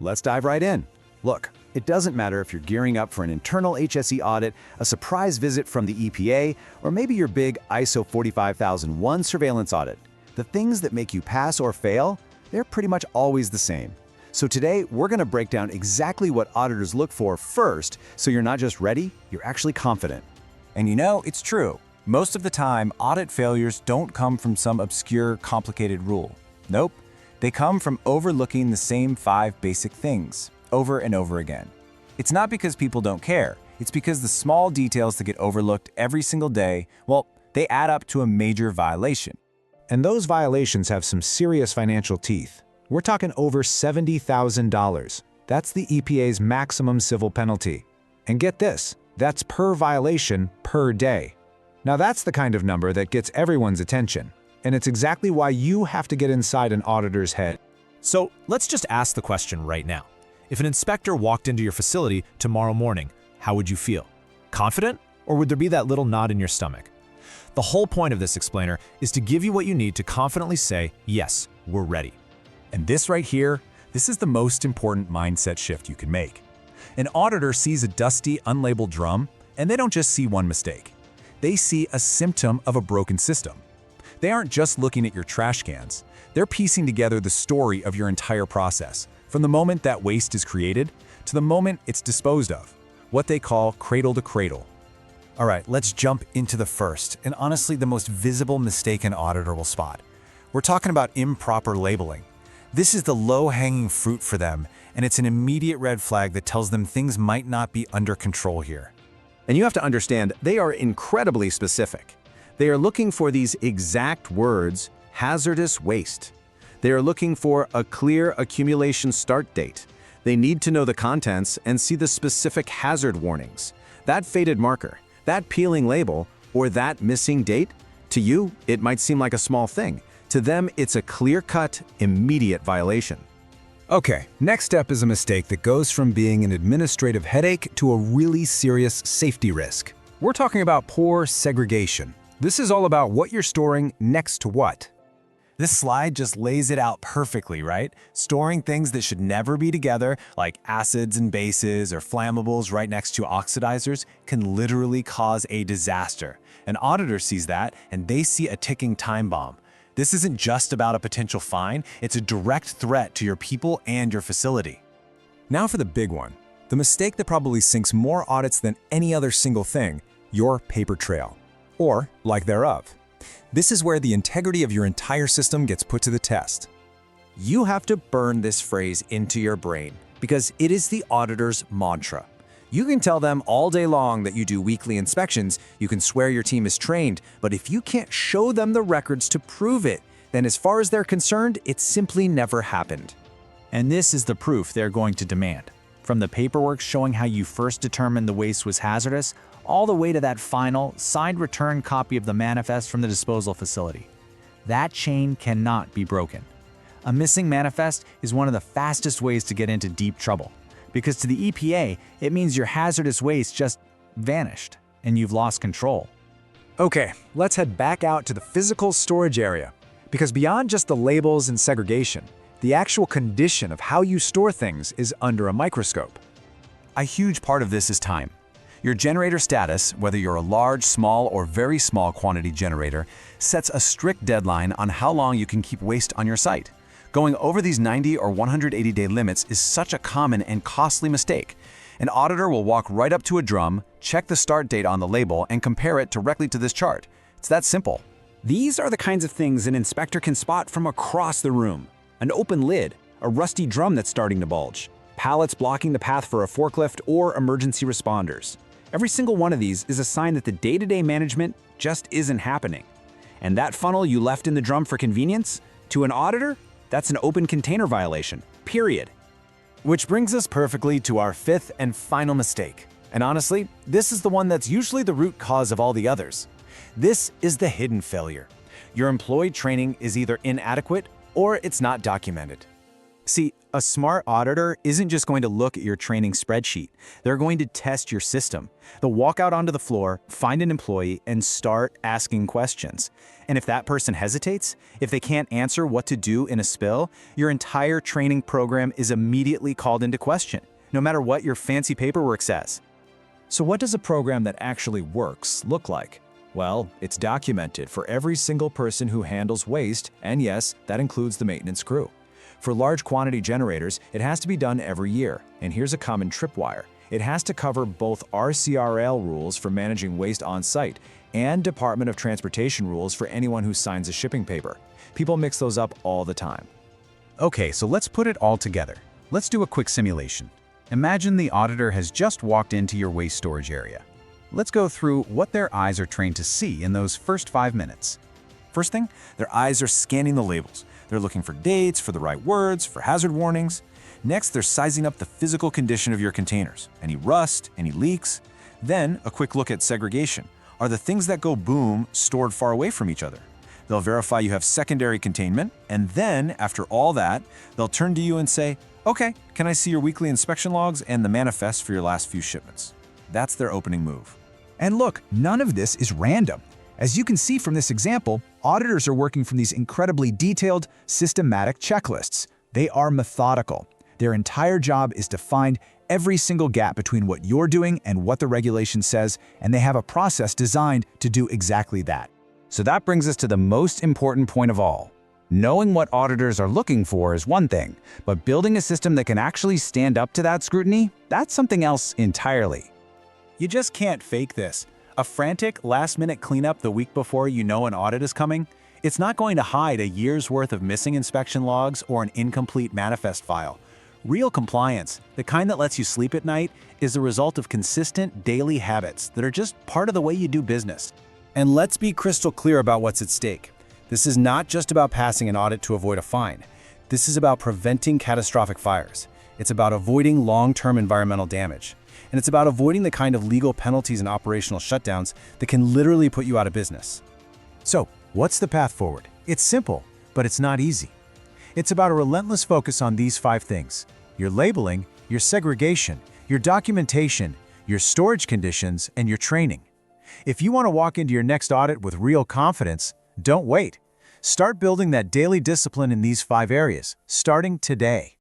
let's dive right in. Look, it doesn't matter if you're gearing up for an internal HSE audit, a surprise visit from the EPA, or maybe your big ISO 45001 surveillance audit. The things that make you pass or fail, they're pretty much always the same. So today, we're going to break down exactly what auditors look for first, so you're not just ready, you're actually confident. And you know, it's true. Most of the time, audit failures don't come from some obscure, complicated rule. Nope. They come from overlooking the same 5 basic things over and over again. It's not because people don't care. It's because the small details that get overlooked every single day, well, they add up to a major violation. And those violations have some serious financial teeth. We're talking over $70,000. That's the EPA's maximum civil penalty. And get this, that's per violation per day. Now that's the kind of number that gets everyone's attention. And it's exactly why you have to get inside an auditor's head. So let's just ask the question right now. If an inspector walked into your facility tomorrow morning, how would you feel? Confident? Or would there be that little knot in your stomach? The whole point of this explainer is to give you what you need to confidently say, yes, we're ready. And this right here, this is the most important mindset shift you can make. An auditor sees a dusty, unlabeled drum, and they don't just see one mistake. They see a symptom of a broken system. They aren't just looking at your trash cans. They're piecing together the story of your entire process, from the moment that waste is created to the moment it's disposed of, what they call cradle to cradle. All right, let's jump into the first, and honestly the most visible mistake an auditor will spot. We're talking about improper labeling. This is the low-hanging fruit for them, and it's an immediate red flag that tells them things might not be under control here. And you have to understand, they are incredibly specific. They are looking for these exact words, hazardous waste. They are looking for a clear accumulation start date. They need to know the contents and see the specific hazard warnings. That faded marker, that peeling label, or that missing date, to you, it might seem like a small thing. To them, it's a clear-cut, immediate violation. Okay, next step is a mistake that goes from being an administrative headache to a really serious safety risk. We're talking about poor segregation. This is all about what you're storing next to what. This slide just lays it out perfectly, right? Storing things that should never be together, like acids and bases or flammables right next to oxidizers, can literally cause a disaster. An auditor sees that, and they see a ticking time bomb. This isn't just about a potential fine, it's a direct threat to your people and your facility. Now for the big one, the mistake that probably sinks more audits than any other single thing, your paper trail, or lack thereof. This is where the integrity of your entire system gets put to the test. You have to burn this phrase into your brain because it is the auditor's mantra. You can tell them all day long that you do weekly inspections, you can swear your team is trained, but if you can't show them the records to prove it, then as far as they're concerned, it simply never happened. And this is the proof they're going to demand. From the paperwork showing how you first determined the waste was hazardous, all the way to that final, signed return copy of the manifest from the disposal facility. That chain cannot be broken. A missing manifest is one of the fastest ways to get into deep trouble. Because to the EPA, it means your hazardous waste just vanished, and you've lost control. Okay, let's head back out to the physical storage area. Because beyond just the labels and segregation, the actual condition of how you store things is under a microscope. A huge part of this is time. Your generator status, whether you're a large, small, or very small quantity generator, sets a strict deadline on how long you can keep waste on your site. Going over these 90 or 180-day limits is such a common and costly mistake. An auditor will walk right up to a drum, check the start date on the label, and compare it directly to this chart. It's that simple. These are the kinds of things an inspector can spot from across the room. An open lid, a rusty drum that's starting to bulge, pallets blocking the path for a forklift, or emergency responders. Every single one of these is a sign that the day-to-day management just isn't happening. And that funnel you left in the drum for convenience, to an auditor, that's an open container violation, period. Which brings us perfectly to our fifth and final mistake. And honestly, this is the one that's usually the root cause of all the others. This is the hidden failure. Your employee training is either inadequate or it's not documented. See, A smart auditor isn't just going to look at your training spreadsheet. They're going to test your system. They'll walk out onto the floor, find an employee, and start asking questions. And if that person hesitates, if they can't answer what to do in a spill, your entire training program is immediately called into question, no matter what your fancy paperwork says. So what does a program that actually works look like? Well, it's documented for every single person who handles waste, and yes, that includes the maintenance crew. For large quantity generators, it has to be done every year, and here's a common tripwire. It has to cover both RCRA rules for managing waste on site and Department of Transportation rules for anyone who signs a shipping paper. People mix those up all the time. Okay, so let's put it all together. Let's do a quick simulation. Imagine the auditor has just walked into your waste storage area. Let's go through what their eyes are trained to see in those first 5 minutes. First thing, their eyes are scanning the labels. They're looking for dates, for the right words, for hazard warnings. Next, they're sizing up the physical condition of your containers. Any rust, any leaks. Then, a quick look at segregation. Are the things that go boom stored far away from each other? They'll verify you have secondary containment, and then, after all that, they'll turn to you and say, "Okay, can I see your weekly inspection logs and the manifest for your last few shipments?" That's their opening move. And look, none of this is random. As you can see from this example, auditors are working from these incredibly detailed, systematic checklists. They are methodical. Their entire job is to find every single gap between what you're doing and what the regulation says, and they have a process designed to do exactly that. So that brings us to the most important point of all. Knowing what auditors are looking for is one thing, but building a system that can actually stand up to that scrutiny, that's something else entirely. You just can't fake this. A frantic, last-minute cleanup the week before you know an audit is coming? It's not going to hide a year's worth of missing inspection logs or an incomplete manifest file. Real compliance, the kind that lets you sleep at night, is the result of consistent daily habits that are just part of the way you do business. And let's be crystal clear about what's at stake. This is not just about passing an audit to avoid a fine. This is about preventing catastrophic fires. It's about avoiding long-term environmental damage. And it's about avoiding the kind of legal penalties and operational shutdowns that can literally put you out of business. So, what's the path forward? It's simple, but it's not easy. It's about a relentless focus on these 5 things: your labeling, your segregation, your documentation, your storage conditions, and your training. If you want to walk into your next audit with real confidence, don't wait. Start building that daily discipline in these 5 areas, starting today.